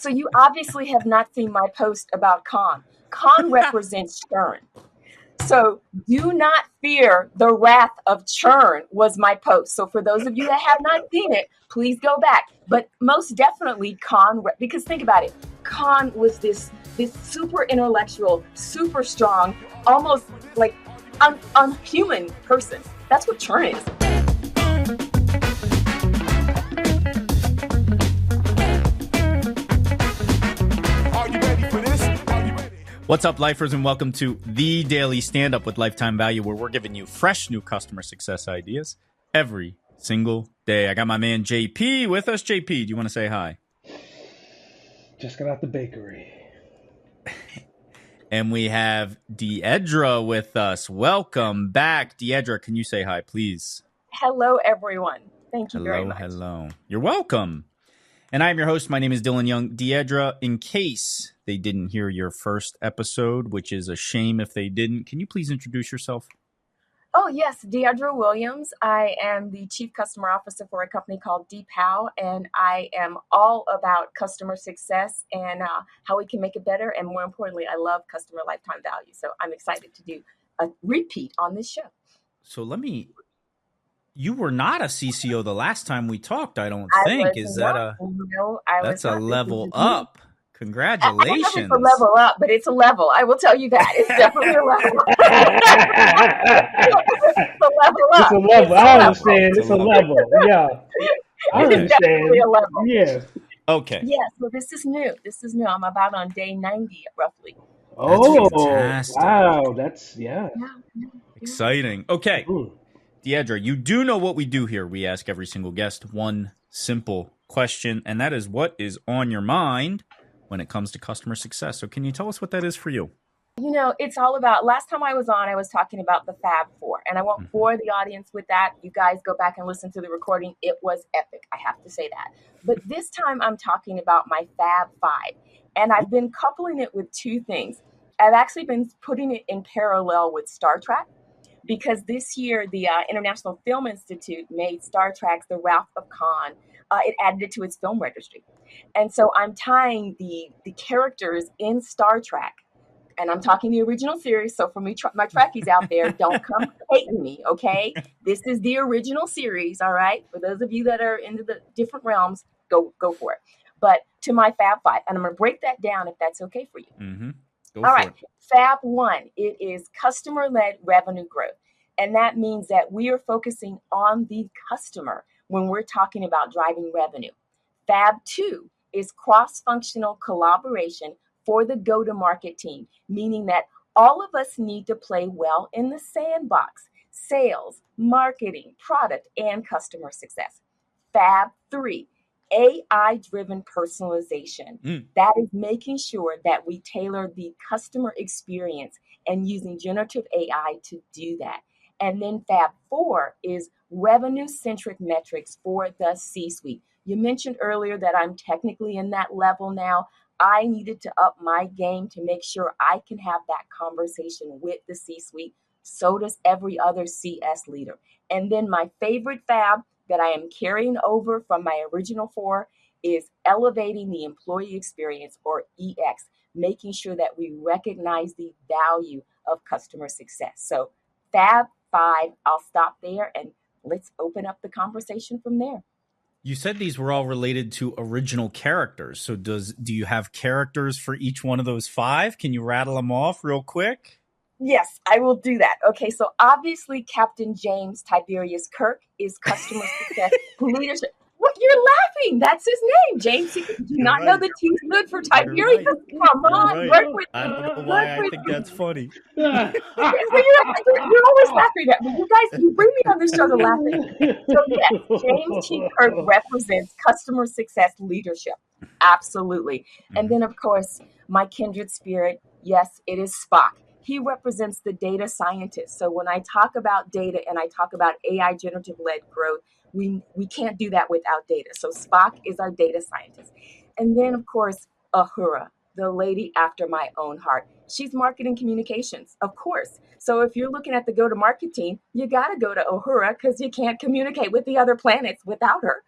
So you obviously have not seen my post about con. Con represents churn. So do not fear the wrath of churn was my post. So for those of you that have not seen it, please go back. But most definitely con, because think about it. Con was this super intellectual, super strong, almost like unhuman person. That's what churn is. What's up, lifers, and welcome to the Daily Stand-Up with Lifetime Value, where we're giving you fresh new customer success ideas every single day. I got my man JP with us. JP, do you want to say hi? Just got out the bakery. And we have Deidre with us. Welcome back. Deidre, can you say hi, please? Hello, everyone. Thank you very much. Hello. You're welcome. And I am your host. My name is Dylan Young. Deidre, in case they didn't hear your first episode, which is a shame if they didn't, can you please introduce yourself? Oh, yes. Deidre Williams. I am the Chief Customer Officer for a company called DeepHow, and I am all about customer success and how we can make it better. And more importantly, I love customer lifetime value. So I'm excited to do a repeat on this show. So you were not a CCO the last time we talked, I don't think. That's a level up. Congratulations. I don't know if it's a level up, but it's a level. I will tell you that. It's definitely a level. It's a level up. It's a level. I understand. It's a level. Yeah. I understand. Definitely a level. Yeah. Okay. Yeah, so this is new. I'm about on day 90, roughly. Oh, fantastic. Wow. That's, yeah. Exciting. Okay. Ooh. Deidre, you do know what we do here. We ask every single guest one simple question, and that is, what is on your mind when it comes to customer success? So can you tell us what that is for you? You know, it's all about, last time I was on, I was talking about the Fab Four, and I won't bore the audience with that. You guys go back and listen to the recording. It was epic. I have to say that. But this time I'm talking about my Fab Five, and I've been coupling it with two things. I've actually been putting it in parallel with Star Trek, because this year the International Film Institute made Star Trek The Wrath of Khan. It added it to its film registry. And so I'm tying the characters in Star Trek, and I'm talking the original series. So for me, my Trekkies out there, don't come hating me, okay? This is the original series, all right? For those of you that are into the different realms, go for it. But to my Fab Five, and I'm going to break that down if that's okay for you. Mm-hmm. All right. Fab One, it is customer-led revenue growth. And that means that we are focusing on the customer when we're talking about driving revenue. Fab Two is cross-functional collaboration for the go-to-market team, meaning that all of us need to play well in the sandbox: sales, marketing, product, and customer success. Fab Three, AI-driven personalization. That is making sure that we tailor the customer experience and using generative AI to do that. And then Fab Four is revenue-centric metrics for the C-suite. You mentioned earlier that I'm technically in that level now. I needed to up my game to make sure I can have that conversation with the C-suite. So does every other CS leader. And then my favorite Fab that I am carrying over from my original four is elevating the employee experience, or EX, making sure that we recognize the value of customer success. So Fab Five, I'll stop there and let's open up the conversation from there. You said these were all related to original characters. So do you have characters for each one of those five? Can you rattle them off real quick? Yes, I will do that. Okay, so obviously Captain James Tiberius Kirk is customer success leadership. What, you're laughing? That's his name, James. Do you not know the T stood for Tiberius? Right. Come on, work with I don't know why I think that's funny. You're always laughing at me. You guys, you bring me on this show to laugh at me. So yes, James T. Kirk represents customer success leadership. Absolutely. And then, of course, my kindred spirit, yes, it is Spock. He represents the data scientist. So when I talk about data and I talk about AI generative-led growth, we can't do that without data. So Spock is our data scientist. And then, of course, Uhura, the lady after my own heart. She's marketing communications, of course. So if you're looking at the go-to-market team, you got to go to Uhura because you can't communicate with the other planets without her.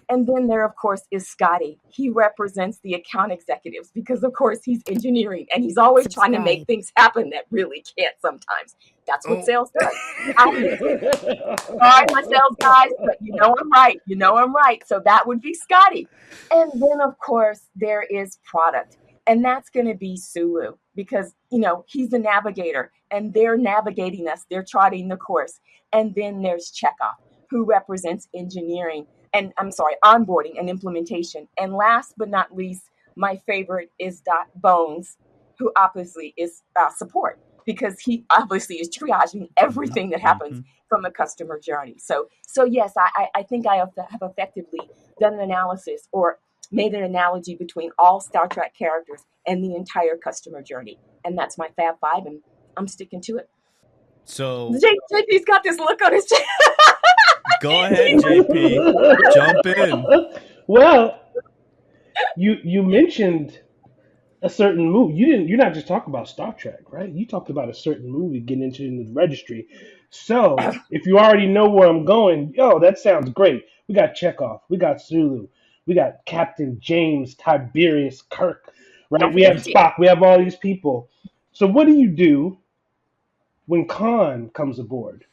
And then there, of course, is Scotty. He represents the account executives because, of course, he's engineering and he's always trying to make things happen that really can't sometimes. That's what sales does. Sorry, my sales guys, but you know I'm right. You know I'm right. So that would be Scotty. And then, of course, there is product. And that's going to be Sulu because, he's the navigator and they're navigating us. They're charting the course. And then there's Chekhov, who represents engineering and onboarding and implementation. And last but not least, my favorite is Bones, who obviously is support because he obviously is triaging everything that happens from the customer journey. So yes, I think I have effectively done an analysis or made an analogy between all Star Trek characters and the entire customer journey. And that's my Fab Five, and I'm sticking to it. So JP's got this look on his face. Go ahead, JP. Jump in. Well, you mentioned a certain movie. You're not just talking about Star Trek, right? You talked about a certain movie getting into the registry. So if you already know where I'm going, that sounds great. We got Chekhov, we got Sulu, we got Captain James Tiberius Kirk, right? We have Spock, we have all these people. So what do you do when Khan comes aboard?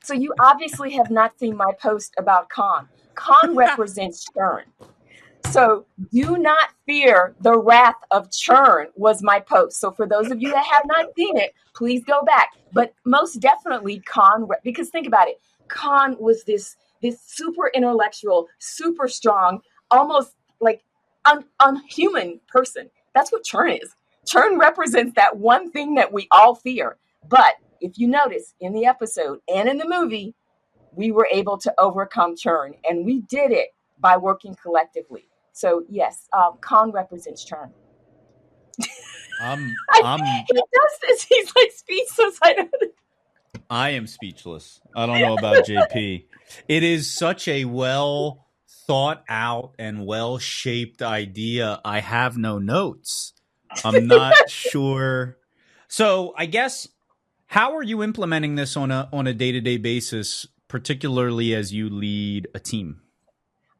So you obviously have not seen my post about Khan. Khan represents churn. So do not fear the wrath of churn was my post. So for those of you that have not seen it, please go back. But most definitely Khan, because think about it. Khan was this super intellectual, super strong, almost like unhuman person. That's what churn is. Churn represents that one thing that we all fear. But if you notice in the episode and in the movie, we were able to overcome churn, and we did it by working collectively. So yes, Khan represents churn. He does this. He's like speechless. I am speechless. I don't know about JP. It is such a well thought out and well shaped idea. I have no notes. I'm not sure. So I guess, how are you implementing this on a day-to-day basis, particularly as you lead a team?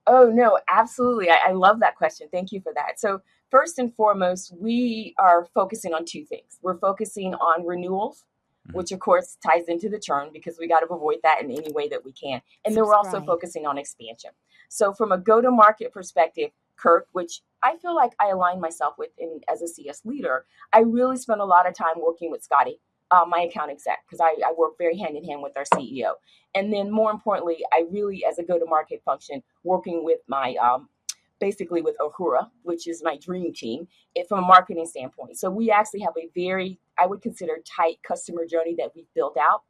Oh, no, absolutely. I love that question. Thank you for that. So first and foremost, we are focusing on two things. We're focusing on renewals, which of course ties into the churn because we got to avoid that in any way that we can. And then we're also focusing on expansion. So from a go-to-market perspective, Kirk, which I feel like I align myself with as a CS leader, I really spent a lot of time working with Scotty, my account exec, because I work very hand in hand with our CEO. And then more importantly, I really, as a go-to-market function, working with my, basically with Uhura, which is my dream team, from a marketing standpoint. So we actually have a very, I would consider, tight customer journey that we've built out.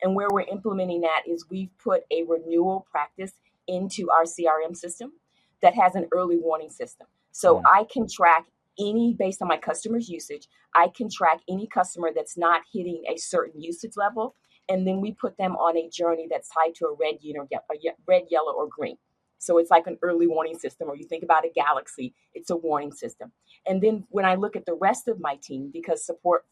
And where we're implementing that is we've put a renewal practice into our CRM system that has an early warning system. So I can track based on my customer's usage, I can track any customer that's not hitting a certain usage level. And then we put them on a journey that's tied to a red, yellow, or green. So it's like an early warning system, or you think about a galaxy, it's a warning system. And then when I look at the rest of my team, because support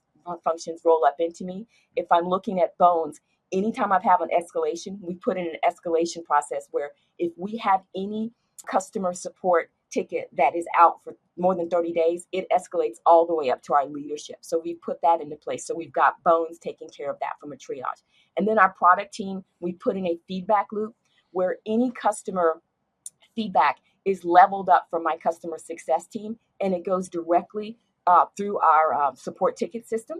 functions roll up into me, if I'm looking at Bones, anytime I have an escalation, we put in an escalation process where if we have any customer support ticket that is out for more than 30 days, it escalates all the way up to our leadership. So we put that into place. So we've got Bones taking care of that from a triage. And then our product team, we put in a feedback loop where any customer feedback is leveled up from my customer success team, and it goes directly through our support ticket system,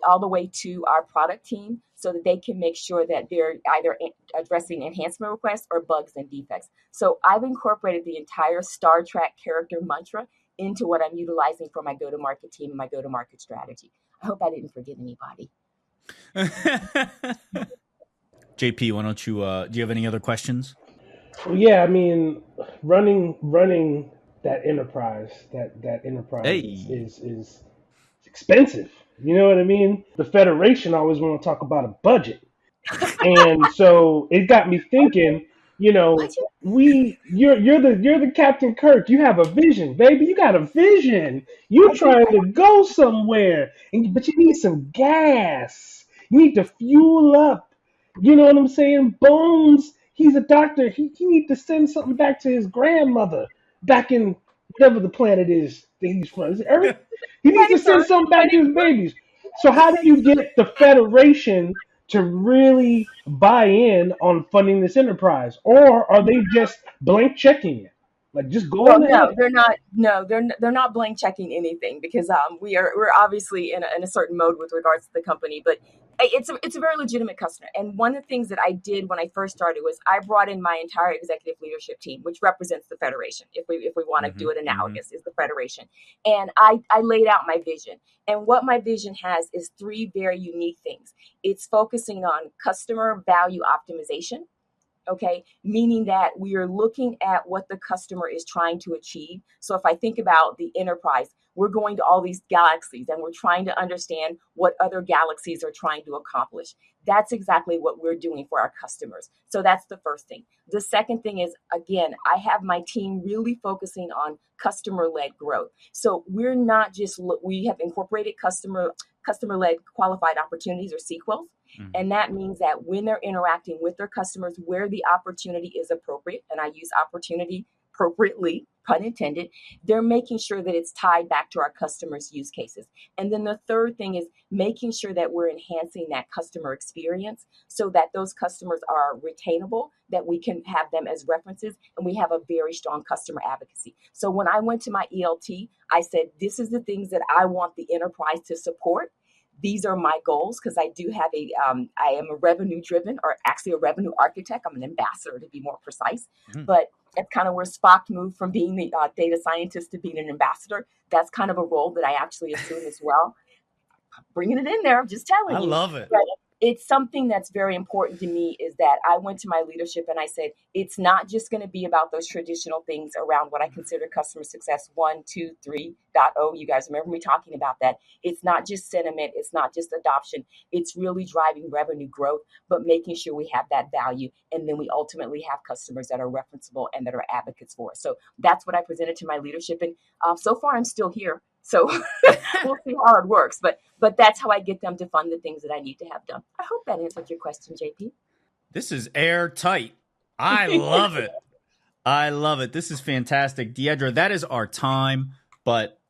all the way to our product team, so that they can make sure that they're either addressing enhancement requests or bugs and defects. So I've incorporated the entire Star Trek character mantra into what I'm utilizing for my go-to-market team and my go-to-market strategy. I hope I didn't forget anybody. JP, why don't you, do you have any other questions? Well, yeah, I mean, running that enterprise, is expensive. You know what I mean? The Federation always want to talk about a budget. And so it got me thinking, you're the Captain Kirk. You have a vision, baby. You got a vision. You're trying to go somewhere, but you need some gas. You need to fuel up. You know what I'm saying? Bones, He's a doctor. He needs to send something back to his grandmother back in whatever the planet is that he's from. Is it Earth? He needs to send Paper. something back to his babies. So how do you get the Federation to really buy in on funding this enterprise, or are they just blank checking it? Like just go Well, on no, ahead. they're not. No, they're not blank checking anything because we're obviously in a certain mode with regards to the company, but it's a very legitimate customer. And one of the things that I did when I first started was I brought in my entire executive leadership team, which represents the federation. If we want to do it analogous, is the federation. And I laid out my vision. And what my vision has is three very unique things. It's focusing on customer value optimization. Okay, meaning that we are looking at what the customer is trying to achieve. So if I think about the enterprise, we're going to all these galaxies and we're trying to understand what other galaxies are trying to accomplish. That's exactly what we're doing for our customers. So that's the first thing. The second thing is, again, I have my team really focusing on customer-led growth. So we're not just, we have incorporated customer-led qualified opportunities or sequels. And that means that when they're interacting with their customers, where the opportunity is appropriate, and I use opportunity appropriately, pun intended, they're making sure that it's tied back to our customers' use cases. And then the third thing is making sure that we're enhancing that customer experience so that those customers are retainable, that we can have them as references, and we have a very strong customer advocacy. So when I went to my ELT, I said, this is the things that I want the enterprise to support. These are my goals because I do have I am a revenue driven, or actually a revenue architect. I'm an ambassador to be more precise, but that's kind of where Spock moved from being the data scientist to being an ambassador. That's kind of a role that I actually assume as well. Bringing it in there, I'm just telling you. I love it. But it's something that's very important to me is that I went to my leadership and I said, it's not just going to be about those traditional things around what I consider customer success 1, 2, 3.0. You guys remember me talking about that. It's not just sentiment. It's not just adoption. It's really driving revenue growth, but making sure we have that value. And then we ultimately have customers that are referenceable and that are advocates for us. So that's what I presented to my leadership. And so far, I'm still here. So we'll see how it works. But that's how I get them to fund the things that I need to have done. I hope that answered your question, JP. This is airtight. I love it. I love it. This is fantastic. Deidre, that is our time. But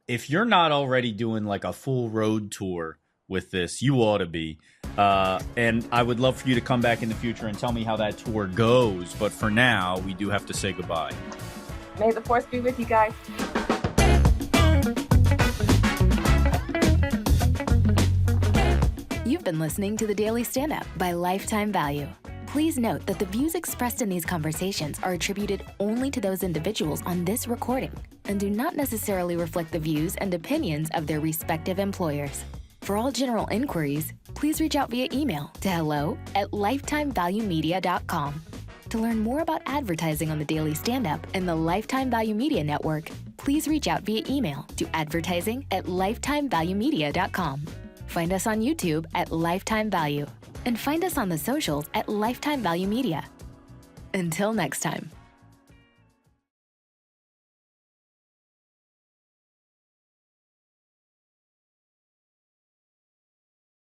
if you're not already doing like a full road tour with this, you ought to be. And I would love for you to come back in the future and tell me how that tour goes. But for now, we do have to say goodbye. May the force be with you guys. You've been listening to The Daily Stand-Up by Lifetime Value. Please note that the views expressed in these conversations are attributed only to those individuals on this recording and do not necessarily reflect the views and opinions of their respective employers. For all general inquiries, please reach out via email to hello@lifetimevaluemedia.com. To learn more about advertising on The Daily Stand-Up and the Lifetime Value Media Network, please reach out via email to advertising@lifetimevaluemedia.com. Find us on YouTube at Lifetime Value and find us on the socials at Lifetime Value Media. Until next time.